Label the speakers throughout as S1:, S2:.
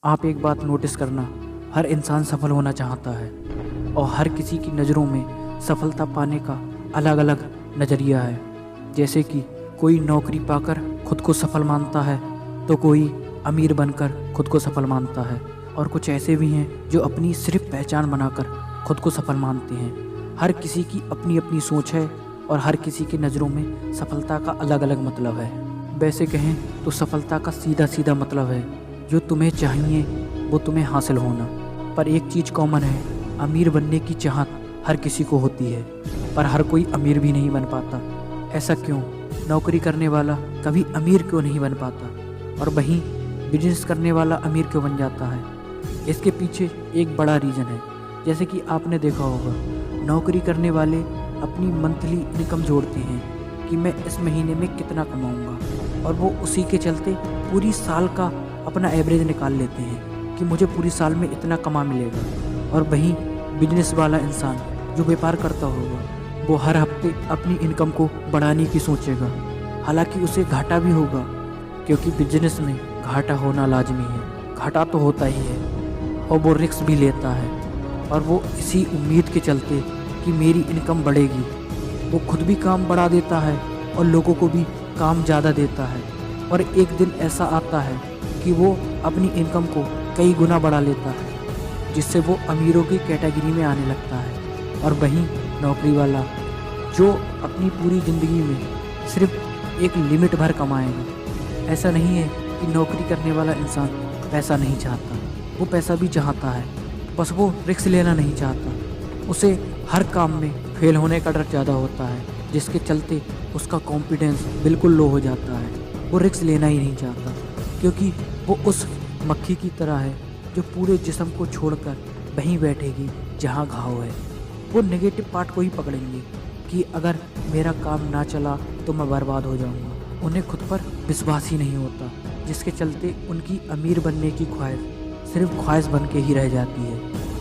S1: आप एक बात नोटिस करना, हर इंसान सफल होना चाहता है और हर किसी की नज़रों में सफलता पाने का अलग अलग नज़रिया है। जैसे कि कोई नौकरी पाकर खुद को सफल मानता है तो कोई अमीर बनकर खुद को सफल मानता है, और कुछ ऐसे भी हैं जो अपनी सिर्फ पहचान बनाकर खुद को सफल मानते हैं। हर किसी की अपनी अपनी सोच है और हर किसी की नज़रों में सफलता का अलग अलग मतलब है। वैसे कहें तो सफलता का सीधा सीधा मतलब है जो तुम्हें चाहिए वो तुम्हें हासिल होना। पर एक चीज़ कॉमन है, अमीर बनने की चाहत हर किसी को होती है, पर हर कोई अमीर भी नहीं बन पाता। ऐसा क्यों? नौकरी करने वाला कभी अमीर क्यों नहीं बन पाता और वहीं बिजनेस करने वाला अमीर क्यों बन जाता है? इसके पीछे एक बड़ा रीज़न है। जैसे कि आपने देखा होगा, नौकरी करने वाले अपनी मंथली इनकम जोड़ते हैं कि मैं इस महीने में कितना कमाऊंगा, और वो उसी के चलते पूरी साल का अपना एवरेज निकाल लेते हैं कि मुझे पूरी साल में इतना कमा मिलेगा। और वहीं बिजनेस वाला इंसान जो व्यापार करता होगा वो हर हफ्ते अपनी इनकम को बढ़ाने की सोचेगा। हालांकि उसे घाटा भी होगा, क्योंकि बिजनेस में घाटा होना लाजमी है, घाटा तो होता ही है, और वो रिस्क भी लेता है। और वो इसी उम्मीद के चलते कि मेरी इनकम बढ़ेगी, वो खुद भी काम बढ़ा देता है और लोगों को भी काम ज़्यादा देता है। और एक दिन ऐसा आता है कि वो अपनी इनकम को कई गुना बढ़ा लेता है, जिससे वो अमीरों की कैटेगरी में आने लगता है। और वहीं नौकरी वाला जो अपनी पूरी ज़िंदगी में सिर्फ एक लिमिट भर कमाएगा। ऐसा नहीं है कि नौकरी करने वाला इंसान पैसा नहीं चाहता, वो पैसा भी चाहता है, बस वो रिस्क लेना नहीं चाहता। उसे हर काम में फेल होने का डर ज़्यादा होता है, जिसके चलते उसका कॉन्फिडेंस बिल्कुल लो हो जाता है। वो रिस्क लेना ही नहीं चाहता, क्योंकि वो उस मक्खी की तरह है जो पूरे जिस्म को छोड़कर वहीं बैठेगी जहाँ घाव है। वो नेगेटिव पार्ट को ही पकड़ेंगे कि अगर मेरा काम ना चला तो मैं बर्बाद हो जाऊँगा। उन्हें खुद पर विश्वास ही नहीं होता, जिसके चलते उनकी अमीर बनने की ख्वाहिश सिर्फ ख्वाहिश बन के ही रह जाती है,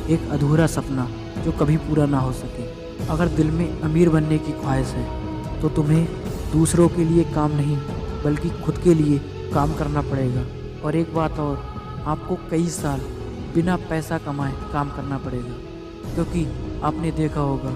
S1: एक अधूरा सपना जो कभी पूरा ना हो सके। अगर दिल में अमीर बनने की ख्वाहिश है तो तुम्हें दूसरों के लिए काम नहीं बल्कि खुद के लिए काम करना पड़ेगा। और एक बात और, आपको कई साल बिना पैसा कमाए काम करना पड़ेगा, क्योंकि आपने देखा होगा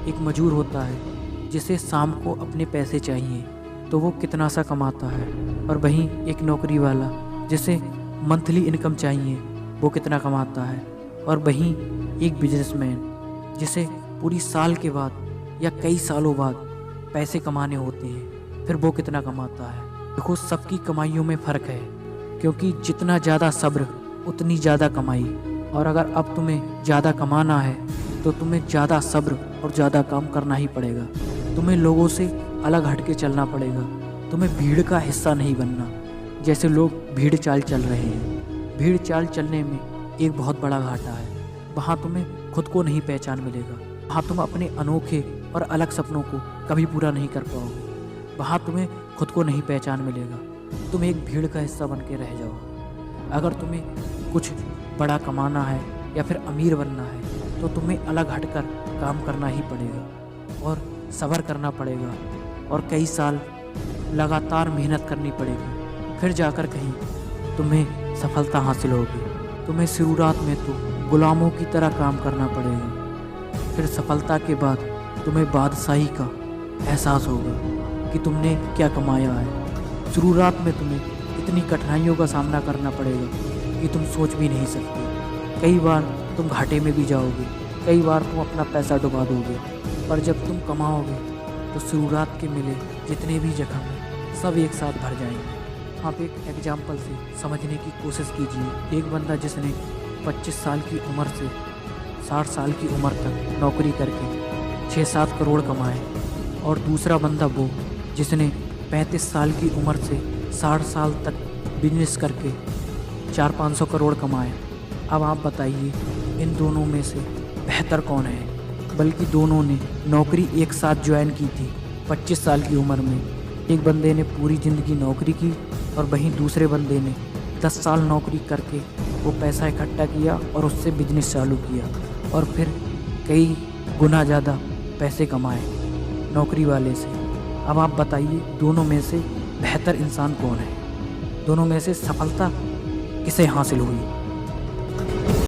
S1: एक मजदूर होता है जिसे शाम को अपने पैसे चाहिए तो वो कितना सा कमाता है, और वहीं एक नौकरी वाला जिसे मंथली इनकम चाहिए वो कितना कमाता है, और वहीं एक बिजनेसमैन जिसे पूरी साल के बाद या कई सालों बाद पैसे कमाने होते हैं फिर वो कितना कमाता है। देखो, सबकी कमाइयों में फ़र्क है, क्योंकि जितना ज़्यादा सब्र उतनी ज़्यादा कमाई। और अगर अब तुम्हें ज़्यादा कमाना है तो तुम्हें ज़्यादा सब्र और ज़्यादा काम करना ही पड़ेगा। तुम्हें लोगों से अलग हट के चलना पड़ेगा। तुम्हें भीड़ का हिस्सा नहीं बनना, जैसे लोग भीड़ चाल चल रहे हैं। भीड़ चाल चलने में एक बहुत बड़ा घाटा है, वहाँ तुम्हें खुद को नहीं पहचान मिलेगा। वहाँ तुम अपने अनोखे और अलग सपनों को कभी पूरा नहीं कर पाओगे। वहाँ तुम्हें खुद को नहीं पहचान मिलेगा, तुम एक भीड़ का हिस्सा बन के रह जाओ। अगर तुम्हें कुछ बड़ा कमाना है या फिर अमीर बनना है तो तुम्हें अलग हटकर काम करना ही पड़ेगा और सब्र करना पड़ेगा और कई साल लगातार मेहनत करनी पड़ेगी, फिर जाकर कहीं तुम्हें सफलता हासिल होगी। तुम्हें शुरुआत में तो गुलामों की तरह काम करना पड़ेगा, फिर सफलता के बाद तुम्हें बादशाही का एहसास होगा कि तुमने क्या कमाया है। शुरुआत में तुम्हें इतनी कठिनाइयों का सामना करना पड़ेगा कि तुम सोच भी नहीं सकते। कई बार तुम घाटे में भी जाओगे, कई बार तुम अपना पैसा डुबा दोगे, पर जब तुम कमाओगे तो शुरुआत के मिले जितने भी जख्म हैं सब एक साथ भर जाएंगे। आप एक एग्जाम्पल से समझने की कोशिश कीजिए। एक बंदा जिसने 25 साल की उम्र से 60 साल की उम्र तक नौकरी करके 6-7 करोड़ कमाए, और दूसरा बंदा वो जिसने 35 साल की उम्र से 60 साल तक बिजनेस करके 400-500 करोड़ कमाए। अब आप बताइए इन दोनों में से बेहतर कौन है? बल्कि दोनों ने नौकरी एक साथ ज्वाइन की थी 25 साल की उम्र में। एक बंदे ने पूरी ज़िंदगी नौकरी की और वहीं दूसरे बंदे ने 10 साल नौकरी करके वो पैसा इकट्ठा किया और उससे बिजनेस चालू किया, और फिर कई गुना ज़्यादा पैसे कमाए नौकरी वाले से। अब आप बताइए दोनों में से बेहतर इंसान कौन है? दोनों में से सफलता किसे हासिल हुई?